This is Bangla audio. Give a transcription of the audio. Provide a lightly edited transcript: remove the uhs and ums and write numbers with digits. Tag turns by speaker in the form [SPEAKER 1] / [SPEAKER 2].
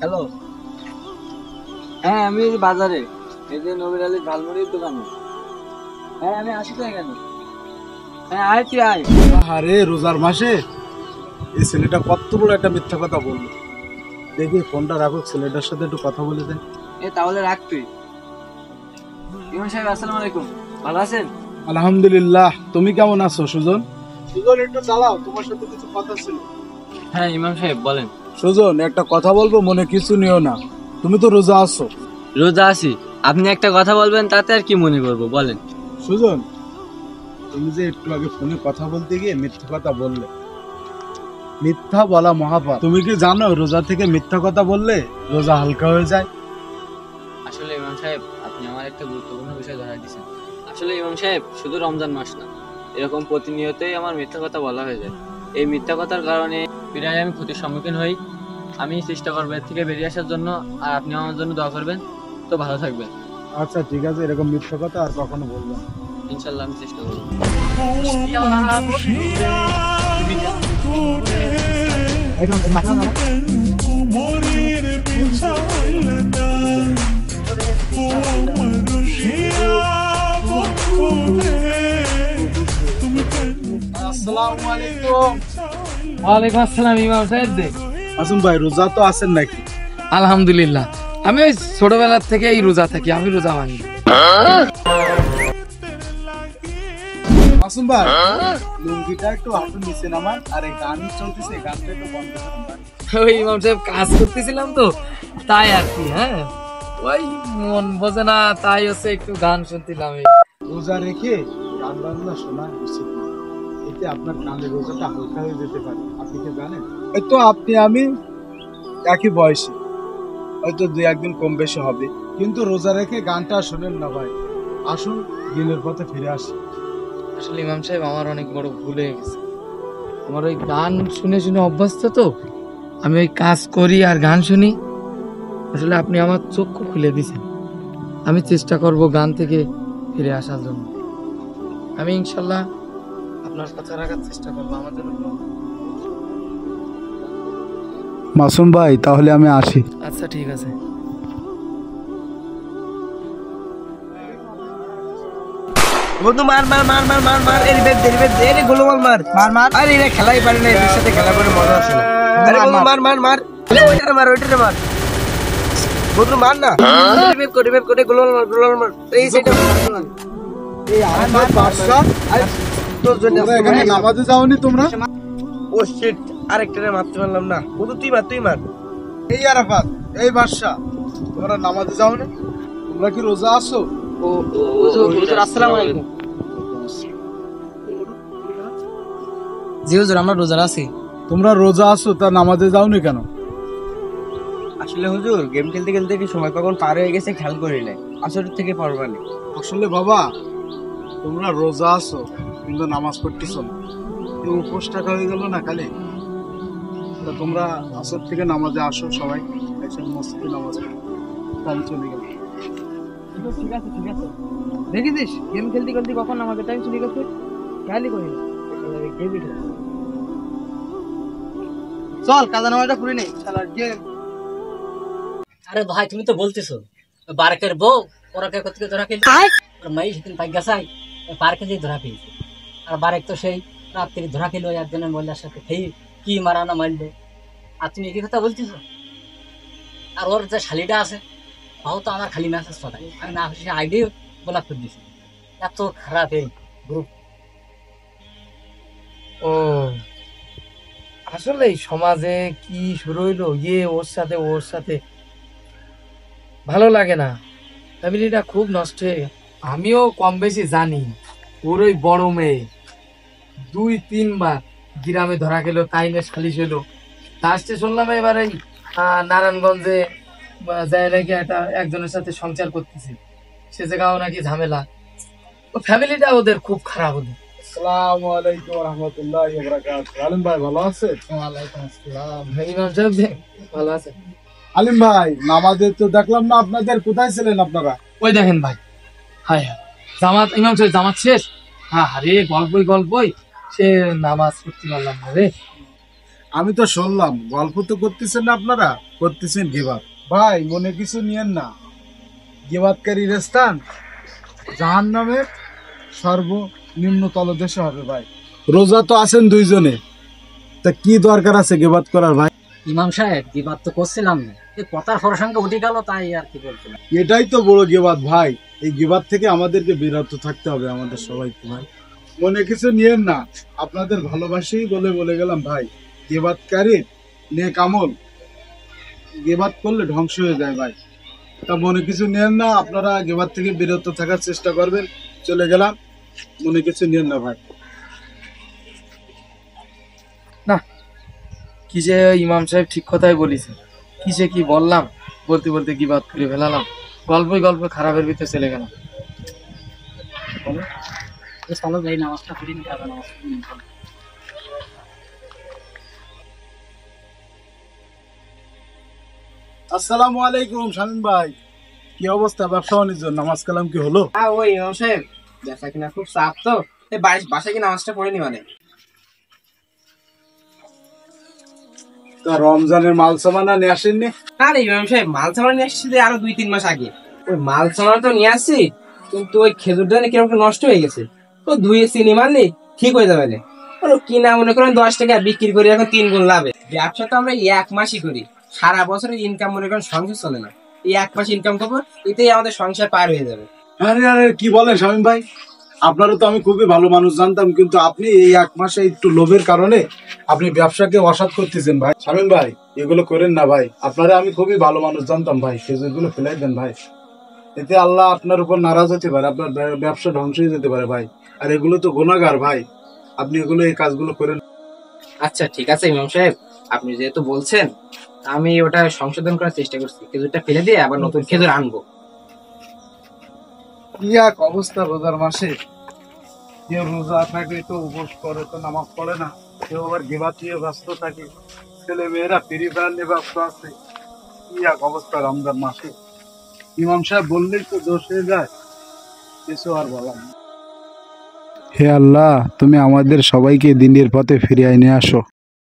[SPEAKER 1] হ্যালো, হ্যাঁ আমি বাজারে, এই যে নবীর আলীর ঝালমুড়ির দোকানে। হ্যাঁ আমি আসি তো এখানে। হ্যাঁ আয়, তুই আয়।
[SPEAKER 2] আরে রোজার মাসে এই ছেলেটা কত বড় একটা মিথ্যা কথা বললো। দেখি ফোনটা রাখো, ছেলেটার সাথে একটু কথা বলে দেন।
[SPEAKER 1] তাহলে রাখ তুই। ইমাম সাহেব আসসালামু আলাইকুম, ভালো আছেন?
[SPEAKER 2] আলহামদুলিল্লাহ, তুমি কেমন আছো সুজন? সুজন একটু চালাও, তোমার সাথে কিছু কথা ছিল।
[SPEAKER 1] হ্যাঁ ইমাম সাহেব বলেন।
[SPEAKER 2] সুজন একটা কথা বলবো, মনে কিছু নিও না। তুমি তো রোজা আছো।
[SPEAKER 1] রোজা আছি, আপনি একটা কথা বলবেন তাতে আর কি মনে করবো, বলেন।
[SPEAKER 2] সুজন, তুমি যে একটু আগে ফোনে কথা বলতে গিয়ে মিথ্যা কথা বললে, মিথ্যা বলা মহাপাপ। তুমি কি জানো রোজা থেকে মিথ্যা কথা বললে রোজা হালকা হয়ে যায়?
[SPEAKER 1] আসলে ইমাম সাহেব আপনি আমার একটা গুরুত্বপূর্ণ বিষয় ধরাই দিয়েছেন। আসলে ইমাম সাহেব শুধু রমজান মাস না, এরকম প্রতিনিয়তই আমার মিথ্যা কথা বলা হয়ে যায়। এই মিথ্যা কথার কারণে প্রায় আমি ক্ষতির সম্মুখীন হই। আমি চেষ্টা করবো এর থেকে বেরিয়ে আসার জন্য, আর আপনি আমার জন্য দোয়া করবেন। তো ভালো থাকবেন।
[SPEAKER 2] আচ্ছা ঠিক আছে, এরকম মিথ্যা কথা আর কখনো বলবো না।
[SPEAKER 1] ইনশাল্লাহ আমি চেষ্টা করবো।
[SPEAKER 2] আসসালামু আলাইকুম।
[SPEAKER 3] ওয়ালাইকুম আসসালাম ইমাম সাহেব।
[SPEAKER 2] মাসুম ভাই রোজা তো আছেন নাকি?
[SPEAKER 3] আলহামদুলিল্লাহ, আমি ওই ছোটবেলার থেকে এই রোজা থাকি, আমি রোজা ভাঙি।
[SPEAKER 2] মাসুম ভাই লুঙ্গিটা একটু হাঁটু নিচে নামান, আর এই গান চলতেছে, এই গানটা একটু বন্ধ করুন ভাই।
[SPEAKER 3] ওই ইমাম সাহেব কাজ করতেছিলাম তো, তাই আর কি। হ্যাঁ ওই মন বোঝে না, তাই হচ্ছে একটু গান শুনছিলাম।
[SPEAKER 2] রোজা রেখে গান বাজনা শোনা উচিত না। এতে আপনার কানের রোজাটা হালকা হয়ে যেতে পারে। আপনি কি জানেন? এই তো আপনি আমি একই বয়সী, হয়তো দুই একদিন কম বেশি হবে, কিন্তু রোজা রেখে গানটা শোনেন না ভাই। আসুন দিনের পথে ফিরে আসি।
[SPEAKER 3] আসলে ইমাম সাহেব আমার অনেক বড় ভুল হয়ে গেছে। আমার ওই গান শুনে শুনে অভ্যস্ত তো, আমি ওই কাজ করি আর গান শুনি। আসলে আপনি আমার চক্ষু খুলে দিয়েছেন। আমি চেষ্টা করব গান থেকে ফিরে আসার জন্য। আমি ইনশাল্লাহ আপনার কথা রাখার চেষ্টা করবো। আমার জন্য
[SPEAKER 2] মাসুম ভাই তাহলে আমি আসি।
[SPEAKER 3] আচ্ছা ঠিক আছে।
[SPEAKER 4] বন্ধু মার মার মার মার মার মার, এর বেদ এর বেদ এর গোল মার মার মার মার। আরে এরা খেলাই পারে না, এর সাথে খেলা করে মজা আছে না। আরে বন্ধু মার মার মার, ওইটারে মার, ওইটারে মার বন্ধু, মার না। বেব করে গোল মার, গোল মার। এই সাইডে
[SPEAKER 2] এই আরাফাত বাদশা,
[SPEAKER 4] আরে তোর জন্য
[SPEAKER 2] তোমরা এখানে নামাজে যাওনি তোমরা?
[SPEAKER 4] ও শিট, আরেকটারে মারতে পারলাম না। বন্ধু তুই মার, তুই মার।
[SPEAKER 2] এই আরাফাত, এই বাদশা, তোমরা নামাজে যাওনি? তোমরা কি রোজা আছো?
[SPEAKER 4] হুজুর আসসালামু আলাইকুম।
[SPEAKER 3] জি হুজুর, আমরা রোজা আছি।
[SPEAKER 2] তোমরা রোজা আছো তা নামাজে যাওনি কেন?
[SPEAKER 4] আসলে হুজুর গেম খেলতে খেলতে কি সময় কখন পার হয়ে গেছে খেয়াল করি নাই, আসরের থেকে পড়বানি।
[SPEAKER 2] আসলে বাবা, তোমরা রোজা আছো কিন্তু নামাজ পড়তেছো না, এই উপোস টাকা হয়ে গেল না কালে। তা তোমরা আসর থেকে নামাজে আসো, সবাই একসাথে মসজিদে নামাজ পড়ো। তাহলে চলে গেল।
[SPEAKER 3] ঠিক আছে ঠিক আছে। দেখেছিস গেম খেলতে খেলতে কখন আমাদের টাইম চলে গেছে, খেয়ালই করি না।
[SPEAKER 4] চল কাজা নামাজটা পড়ে নেই শালার গেম।
[SPEAKER 5] আরে ভাই তুমি তো বলতেছো বারেকের বউ ওরাকে কোথেকে ধরা খেয়েছে, আর মাই সেদিন পাই গেছাই পার্কে দিয়ে ধরা খেয়েছে। আর বারেক তো সেই রাত্রি ধরা খেলো একজনের মহিলার সাথে খেয়ে কি মারানা মারলো। আর তুমি একই কথা বলতেছো। আর ওর যে শালিটা আছে তাও তো আমার খালি মেসেজ পাঠায়, আমি না খুশি আইডি ব্লক করে দিয়েছি। এত খারাপ এই গ্রুপ।
[SPEAKER 3] ও আসলে সমাজে কি শুরু হইলো, ওর সাথে ওর সাথে ভালো লাগে না, ফ্যামিলিটা খুব নষ্ট হয়ে গেছে। আমিও কম বেশি জানি ওর ওই বড় মেয়ে 2-3 বার গ্রামে ধরা গেল, তাই না সালিশ হলো। লাস্টে শুনলাম এবার এই নারায়ণগঞ্জে যায় নাকি একজনের সাথে সংসার করতেছে, সে জায়গাও নাকি ঝামেলা। ও ফ্যামিলিটা ওদের খুব খারাপ হলো।
[SPEAKER 2] আসসালামু আলাইকুম ওয়া রাহমাতুল্লাহি ওয়া বারাকাতুহু। আলিম ভাই ভালো আছেন?
[SPEAKER 3] ওয়ালাইকুম আসসালাম। ইমাম সাহেব ভালো আছে?
[SPEAKER 2] আলিম ভাই নামাজে তো দেখলাম না আপনাদের, কোথায় ছিলেন আপনারা?
[SPEAKER 3] ওই দেখেন ভাই, হায় হায় জামাত, ইমাম সাহেব জামাত শেষ। হ্যাঁ রে, গল্পই সে নামাজ পড়তে পারলাম না রে।
[SPEAKER 2] আমি তো শুনলাম গল্প তো করতেছেন না, আপনারা করতেছেন গিবাত। ভাই মনে কিছু নিয়েন না, গিবাতকারীর স্থান জাহান্নামের সর্বনিম্ন তলদেশে হবে ভাই। রোজা তো আছেন দুইজনে, তা কি দরকার আছে গিবাত করার ভাই?
[SPEAKER 5] ইমাম সাহেব গিবাত তো করছিলাম না, এই কথার প্রসঙ্গে উঠে গেল তাই আর কি বলছিলাম।
[SPEAKER 2] এটাই তো বড় গিবাত ভাই। এই গিবাত থেকে আমাদেরকে বিরত থাকতে হবে আমাদের সবাইকে ভাই। মনে কিছু নিয়েন না, আপনাদের ভালোবাসেই বলে বলে গেলাম ভাই। গিবাতকারীর নেক আমল গিবাত করলে ধ্বংস হয়ে যায় ভাই। তা মনে কিছু নিয়েন না, আপনারা গিবাত থেকে বিরত থাকার চেষ্টা করবেন। চলে গেলাম, মনে কিছু নিয়েন না ভাই।
[SPEAKER 3] কি যে ইমাম সাহেব ঠিক কথাই বলেছে, কি যে কি বললাম, বলতে বলতে কি বাদ করে ফেলালাম, গল্পই গল্প খারাপের ভিতরে চলে গেলাম।
[SPEAKER 5] চলো যাই, নামাজটা পড়ি নি, কাজা নামাজ পড়ি নি।
[SPEAKER 2] আসসালামু আলাইকুম শামীম ভাই, কি অবস্থা? ব্যবসা বাণিজ্য নামাজ কালাম কি হলো?
[SPEAKER 4] ওই ইমাম সাহেব দেখা কিনা খুব চাপ, তো বাসায় কি নামাজটা পড়েনি মানে।
[SPEAKER 2] তা রমজানের মাল সামানা নিয়ে আসেননি?
[SPEAKER 4] আরে ইমাম সাহেব মাল সামান নিয়ে আসছি আরো 2-3 মাস আগে। ওই মাল সামান তো নিয়ে আসছি, কিন্তু ওই খেজুরটা কিরকম নষ্ট হয়ে গেছে। তো ধুয়ে চিনি মারলি ঠিক হয়ে যাবে না। ওর কিনা মনে করেন 10 টাকা বিক্রি করি, এখন 3 গুণ লাভে। ব্যবসা তো আমরা 1 মাসই করি, সারা বছরের ইনকাম মনে করেন সংসার চলে না। এই 1 মাস ইনকাম করবো, এতেই আমাদের সংসার পার হয়ে যাবে।
[SPEAKER 2] আরে আরে কি বলেন শামীম ভাই, আপনারও তো আমি খুবই ভালো মানুষ জানতাম, কিন্তু আপনি এই 1 মাসে একটু লোভের কারণে আপনি ব্যবসাকে অসাৎ করতেছেন ভাই। শামীম ভাই এগুলো করেন না ভাই, আপনারা আমি খুবই ভালো মানুষ জানতাম ভাই। খেজুরগুলো ফেলাই দেন ভাই, এতে আল্লাহ আপনার উপর নারাজ হতে পারে, আপনার ব্যবসা ধ্বংস হয়ে যেতে পারে ভাই। আর এগুলো তো গুনাহগার ভাই, আপনি এগুলো এই কাজগুলো করেন।
[SPEAKER 4] আচ্ছা ঠিক আছে ইমাম সাহেব, আপনি যেহেতু বলছেন আমি ওটা সংশোধন করার চেষ্টা করছি, খেজুরটা ফেলে দিয়ে আবার নতুন খেজুর আনবো।
[SPEAKER 2] কি এক অবস্থা রোজার মাসে, কেউ রোজা থাকে তো উপোস করে, তো নামাজ পড়ে না, কেউ আবার গিবাত নিয়ে ব্যস্ত থাকে, ছেলে মেয়েরা ফ্রি ফায়ার নিয়ে ব্যস্ত আছে। কি এক অবস্থা রমজান মাসে, ইমাম সাহেব বললেই তো দোষ হয়ে যায়, কিছু আর বলার নেই। হে আল্লাহ, তুমি আমাদের সবাইকে দিনের পথে ফিরিয়ে নিয়ে আসো।